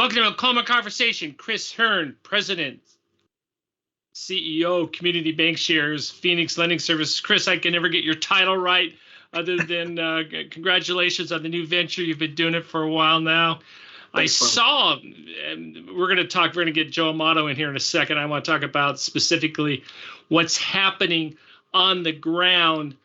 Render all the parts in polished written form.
Welcome to A Coleman Conversation. Chris Hurn, President, CEO of Community Bankshares, Phoenix Lending Services. Chris, I can never get your title right other than congratulations on the new venture. You've been doing it for a while now. Thanks, I saw, and we're going to get Joe Amato in here in a second. I want to talk about specifically what's happening on the ground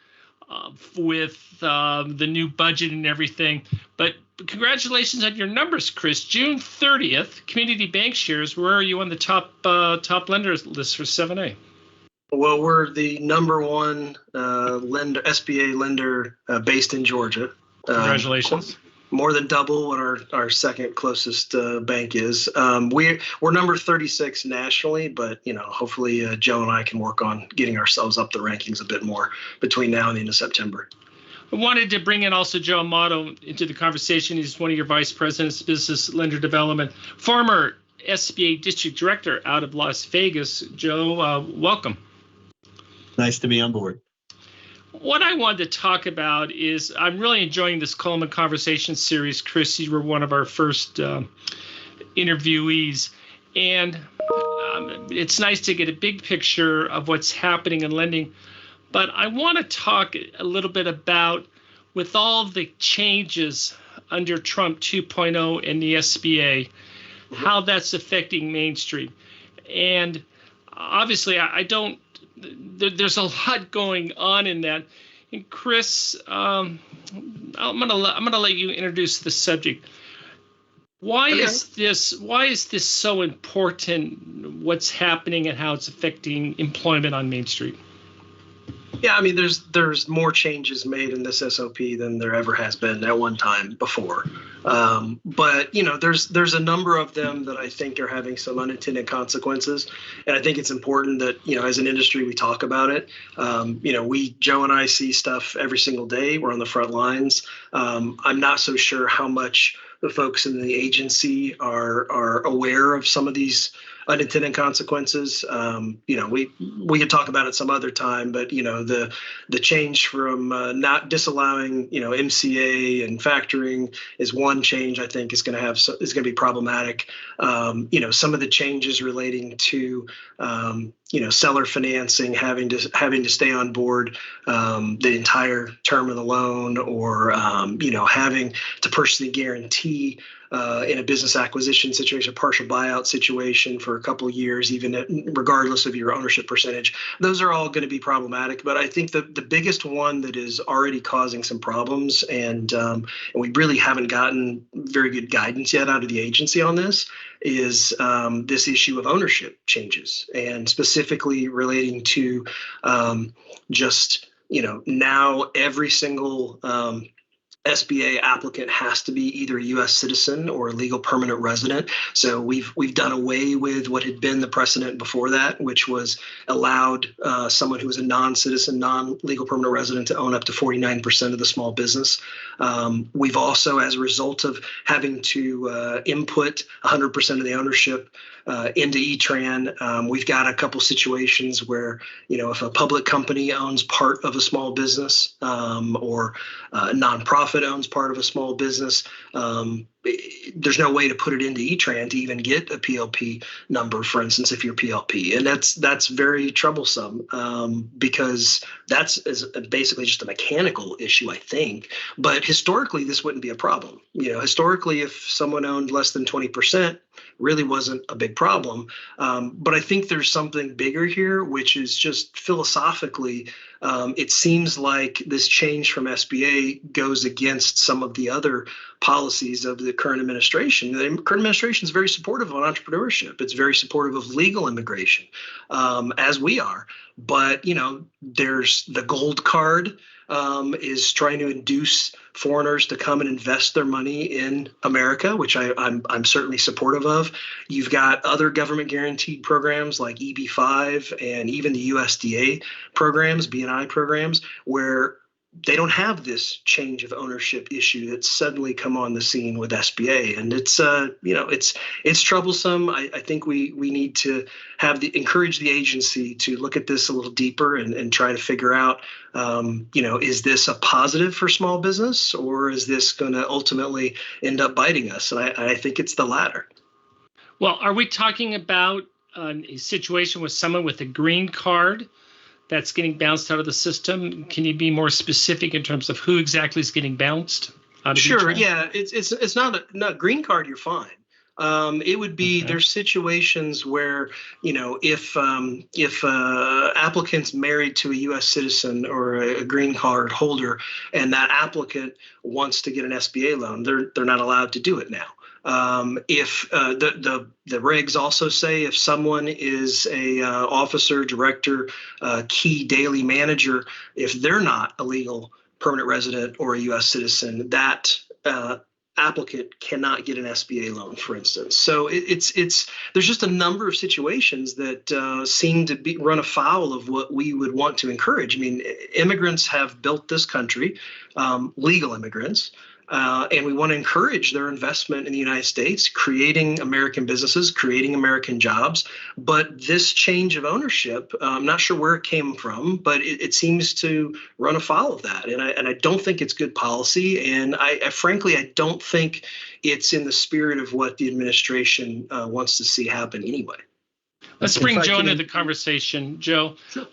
with the new budget and everything. But congratulations on your numbers, Chris. June 30th, Community Bankshares. Where are you on the top lenders list for 7A? Well, we're the number one lender, SBA lender based in Georgia. Congratulations. More than double what our second closest bank is. We're number 36 nationally, but hopefully Joe and I can work on getting ourselves up the rankings a bit more between now and the end of September. I wanted to bring in also Joe Amato into the conversation. He's one of your vice presidents, business lender development, former SBA District Director out of Las Vegas. Joe, welcome. Nice to be on board. What I wanted to talk about is I'm really enjoying this Coleman Conversation series. Chris, you were one of our first interviewees, and it's nice to get a big picture of what's happening in lending. But I want to talk a little bit about, with all the changes under Trump 2.0 and the SBA, how that's affecting Main Street. And obviously, there's a lot going on in that. And Chris, I'm gonna let you introduce the subject. Why is this so important? What's happening and how it's affecting employment on Main Street? Yeah, I mean, there's more changes made in this SOP than there ever has been at one time before. But there's a number of them that I think are having some unintended consequences, and I think it's important that as an industry we talk about it. Joe and I see stuff every single day. We're on the front lines. I'm not so sure how much the folks in the agency are aware of some of these unintended consequences. We could talk about it some other time, but the change from not disallowing MCA and factoring is one change I think is going to be problematic. Some of the changes relating to seller financing, having to stay on board the entire term of the loan, or having to personally guarantee in a business acquisition situation, partial buyout situation for a couple of years, even regardless of your ownership percentage. Those are all going to be problematic. But I think the biggest one that is already causing some problems, and we really haven't gotten very good guidance yet out of the agency on this, is this issue of ownership changes, and specifically relating to now every single SBA applicant has to be either a U.S. citizen or a legal permanent resident. So we've done away with what had been the precedent before that, which was allowed someone who was a non-citizen, non-legal permanent resident to own up to 49% of the small business. We've also, as a result of having to input 100% of the ownership into E-Tran, we've got a couple situations where, if a public company owns part of a small business, or a nonprofit owns part of a small business, there's no way to put it into E-Tran to even get a PLP number, for instance, if you're PLP. And that's very troublesome because that's basically just a mechanical issue, I think. But historically, this wouldn't be a problem. Historically, if someone owned less than 20%, really wasn't a big problem. But I think there's something bigger here, which is just philosophically, it seems like this change from SBA goes against some of the other policies of the current administration. The current administration is very supportive of entrepreneurship. It's very supportive of legal immigration, as we are. But, there's the gold card is trying to induce foreigners to come and invest their money in America, which I'm certainly supportive of. You've got other government guaranteed programs like EB-5 and even the USDA programs, B&I programs, where they don't have this change of ownership issue that's suddenly come on the scene with SBA, and it's troublesome. I think we need to encourage the agency to look at this a little deeper and try to figure out, is this a positive for small business, or is this going to ultimately end up biting us? And I think it's the latter. Well, are we talking about a situation with someone with a green card that's getting bounced out of the system? Can you be more specific in terms of who exactly is getting bounced out of each Sure. one? Yeah. It's not green card. You're fine. It would be Okay. there's situations where if applicant's married to a U.S. citizen or a green card holder, and that applicant wants to get an SBA loan, they're not allowed to do it now. If the regs also say if someone is a officer, director, key daily manager, if they're not a legal permanent resident or a U.S. citizen, that applicant cannot get an SBA loan, for instance. So it's there's just a number of situations that seem to run afoul of what we would want to encourage. I mean, immigrants have built this country, legal immigrants. And we want to encourage their investment in the United States, creating American businesses, creating American jobs. But this change of ownership, I'm not sure where it came from, but it seems to run afoul of that. And I don't think it's good policy. And I frankly, I don't think it's in the spirit of what the administration wants to see happen anyway. Let's bring Joe into the conversation. Joe, Sure.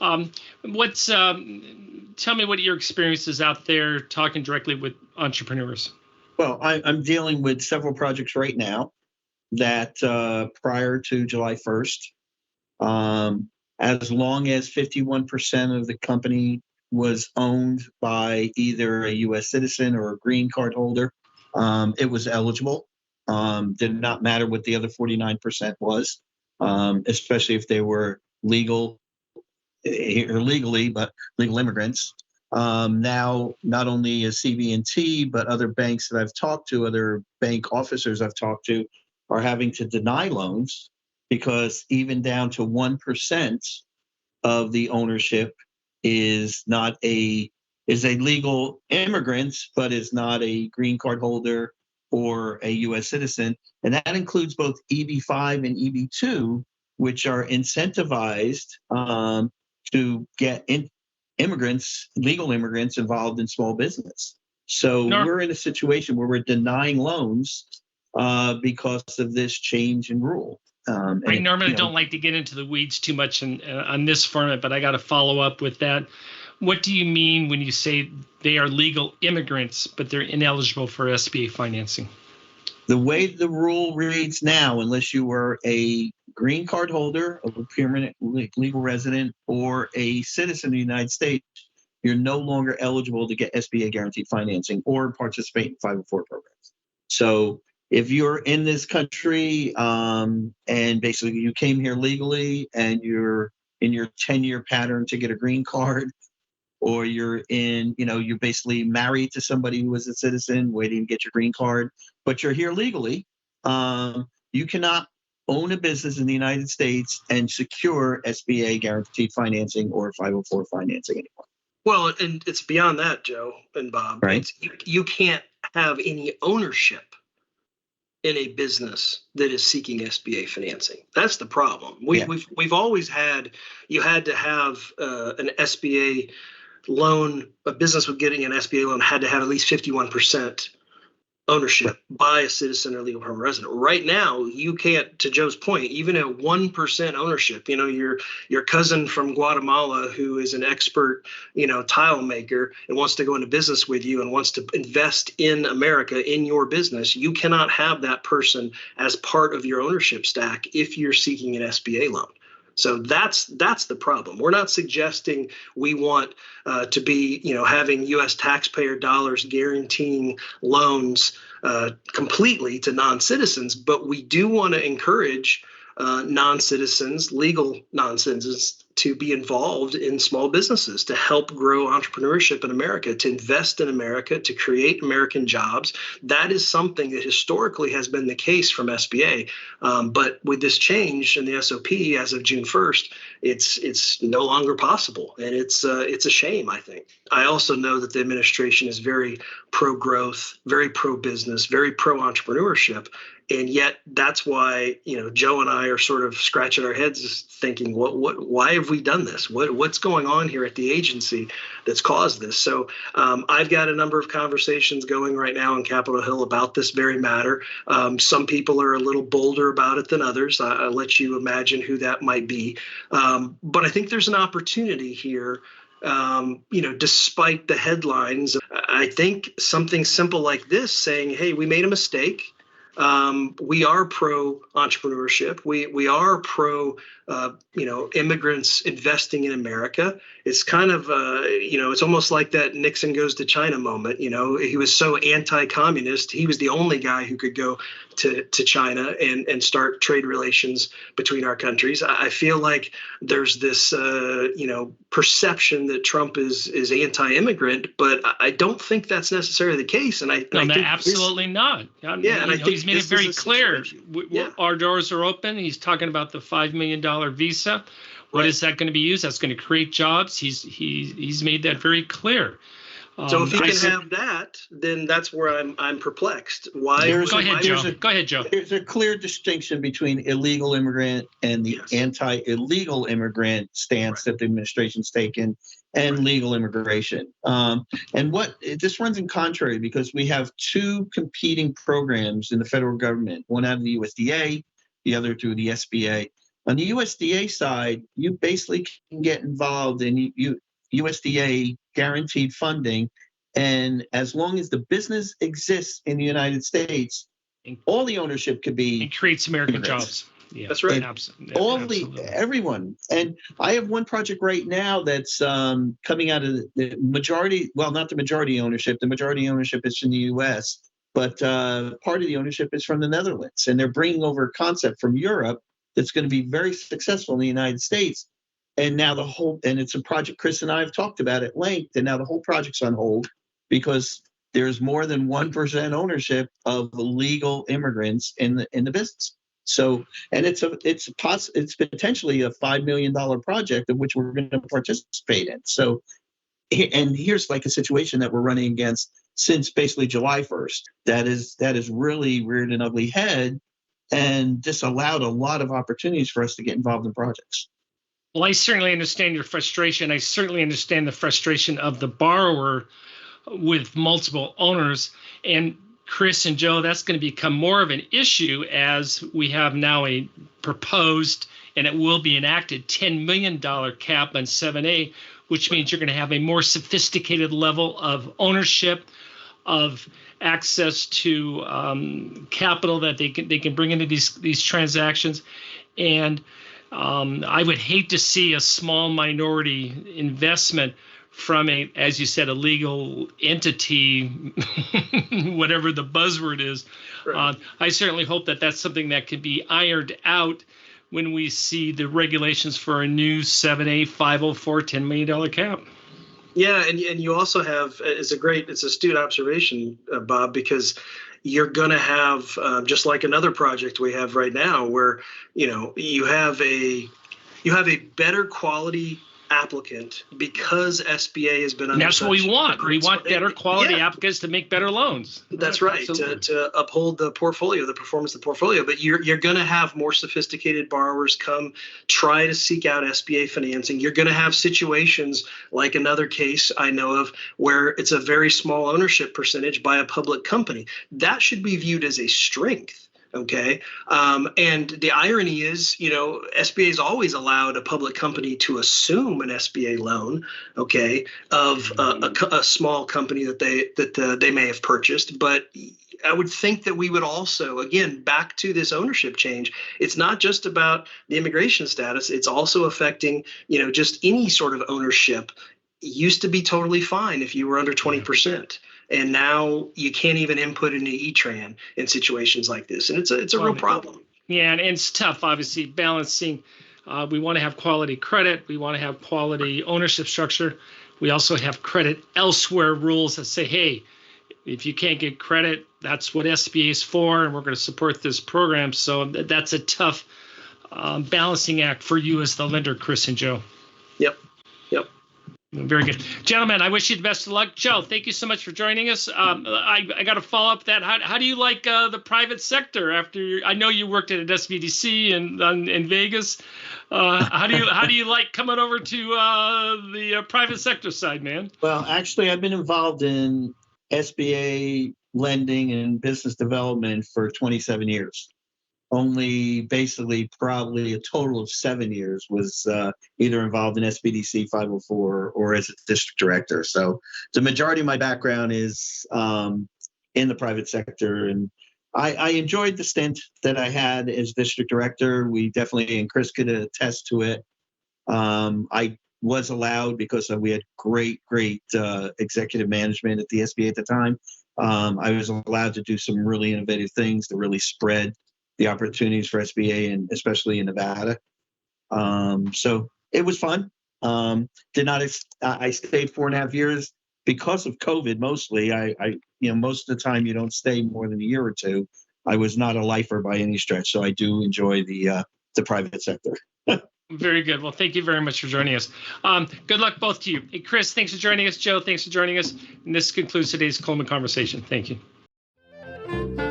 Tell me what your experience is out there talking directly with entrepreneurs. Well, I'm dealing with several projects right now that prior to July 1st, as long as 51% of the company was owned by either a U.S. citizen or a green card holder, it was eligible. Did not matter what the other 49% was, especially if they were legal or legally, but legal immigrants. Now, not as CB&T, but other banks that I've talked to, other bank officers I've talked to, are having to deny loans because even down to 1% of the ownership is a legal immigrant, but is not a green card holder or a U.S. citizen, and that includes both EB-5 and EB-2, which are incentivized to get legal immigrants involved in small business. So we're in a situation where we're denying loans because of this change in rule. I normally don't like to get into the weeds too much on this format, but I got to follow up with that. What do you mean when you say they are legal immigrants, but they're ineligible for SBA financing? The way the rule reads now, unless you were a green card holder, a permanent legal resident, or a citizen of the United States, you're no longer eligible to get SBA guaranteed financing or participate in 504 programs. So if you're in this country and basically you came here legally and you're in your 10-year pattern to get a green card, or you're basically married to somebody who is a citizen waiting to get your green card, but you're here legally, you cannot own a business in the United States and secure SBA guaranteed financing or 504 financing anymore. Well, and it's beyond that, Joe and Bob. Right. You can't have any ownership in a business that is seeking SBA financing. That's the problem. We've always had, you had to have an SBA loan. A business with getting an SBA loan had to have at least 51% ownership by a citizen or legal permanent resident. Right now, you can't, to Joe's point, even at 1% ownership, your cousin from Guatemala who is an expert, tile maker and wants to go into business with you and wants to invest in America in your business, you cannot have that person as part of your ownership stack if you're seeking an SBA loan. So that's the problem. We're not suggesting we want to be, having U.S. taxpayer dollars guaranteeing loans completely to non-citizens, but we do want to encourage non-citizens, legal non-citizens, to be involved in small businesses, to help grow entrepreneurship in America, to invest in America, to create American jobs. That is something that historically has been the case from SBA. But with this change in the SOP as of June 1st, it's no longer possible. And it's a shame, I think. I also know that the administration is very pro-growth, very pro-business, very pro-entrepreneurship. And yet that's why, Joe and I are sort of scratching our heads thinking, why have we done this? What's going on here at the agency that's caused this? So I've got a number of conversations going right now on Capitol Hill about this very matter. Some people are a little bolder about it than others. I'll let you imagine who that might be. But I think there's an opportunity here. Despite the headlines, I think something simple like this saying, hey, we made a mistake. We are pro entrepreneurship. We are pro, immigrants investing in America. It's kind of, it's almost like that Nixon goes to China moment. He was so anti-communist. He was the only guy who could go to China and start trade relations between our countries. I feel like there's this, perception that Trump is anti-immigrant, but I don't think that's necessarily the case. And I think absolutely not. And I think he's made it very clear. Our doors are open. He's talking about the $5 million visa. What is that going to be used? That's going to create jobs. He's made that very clear. So if he can have that, then that's where I'm perplexed. Why? Go ahead, Joe. There's a clear distinction between illegal immigrant and the anti-illegal immigrant stance that the administration's taken, and legal immigration. And this runs in contrary because we have two competing programs in the federal government, one out of the USDA, the other through the SBA. On the USDA side, you basically can get involved in USDA guaranteed funding. And as long as the business exists in the United States, all the ownership could be. It creates American jobs. Yeah, that's right. Everyone. And I have one project right now that's coming out of the majority, well, not the majority ownership. The majority ownership is from the U.S., but part of the ownership is from the Netherlands. And they're bringing over a concept from Europe that's going to be very successful in the United States. And now it's a project Chris and I have talked about at length, and now the whole project's on hold because there's more than 1% ownership of legal immigrants in the business. So, and it's potentially a $5 million project of which we're going to participate in. So, and here's like a situation that we're running against since basically July 1st. That is really reared an ugly head, and this allowed a lot of opportunities for us to get involved in projects. Well, I certainly understand your frustration. I certainly understand the frustration of the borrower with multiple owners. And Chris and Joe, that's going to become more of an issue as we have now a proposed, and it will be enacted, $10 million cap on 7A, which means you're going to have a more sophisticated level of ownership, of access to capital that they can bring into these transactions. And I would hate to see a small minority investment from as you said, a legal entity, whatever the buzzword is. Right. I certainly hope that that's something that can be ironed out when we see the regulations for a new 7A 504 $10 million cap. Yeah, and you also have, it's astute observation, Bob, because you're going to have, just like another project we have right now, where you have a better quality applicant because SBA has been under. That's what we want. We want better quality applicants to make better loans. That's right. To uphold the portfolio, the performance of the portfolio. But you're going to have more sophisticated borrowers come try to seek out SBA financing. You're going to have situations like another case I know of where it's a very small ownership percentage by a public company. That should be viewed as a strength. Okay. And the irony is, SBA has always allowed a public company to assume an SBA loan, okay, of a small company that they may have purchased. But I would think that we would also, again, back to this ownership change. It's not just about the immigration status. It's also affecting, just any sort of ownership. It used to be totally fine if you were under 20%. And now you can't even input into E-Tran in situations like this. And it's a real problem. Yeah, and it's tough, obviously, balancing. We want to have quality credit. We want to have quality ownership structure. We also have credit elsewhere rules that say, hey, if you can't get credit, that's what SBA is for, and we're going to support this program. So that's a tough balancing act for you as the lender, Chris and Joe. Yep. Very good. Gentlemen, I wish you the best of luck. Joe, thank you so much for joining us. I got to follow up that. How do you like the private sector after I know you worked at an SBDC in Vegas. How do you like coming over to the private sector side, man? Well, actually, I've been involved in SBA lending and business development for 27 years. Only basically probably a total of 7 years was either involved in SBDC 504 or as a district director. So the majority of my background is in the private sector. And I enjoyed the stint that I had as district director. We definitely, and Chris could attest to it. I was allowed, because we had great executive management at the SBA at the time. I was allowed to do some really innovative things to really spread the opportunities for SBA, and especially in Nevada. So it was fun. I stayed 4.5 years because of COVID. Mostly, most of the time you don't stay more than a year or two. I was not a lifer by any stretch, so I do enjoy the private sector. Very good. Well, thank you very much for joining us. Good luck both to you. Hey, Chris, thanks for joining us. Joe, thanks for joining us. And this concludes today's Coleman Conversation. Thank you.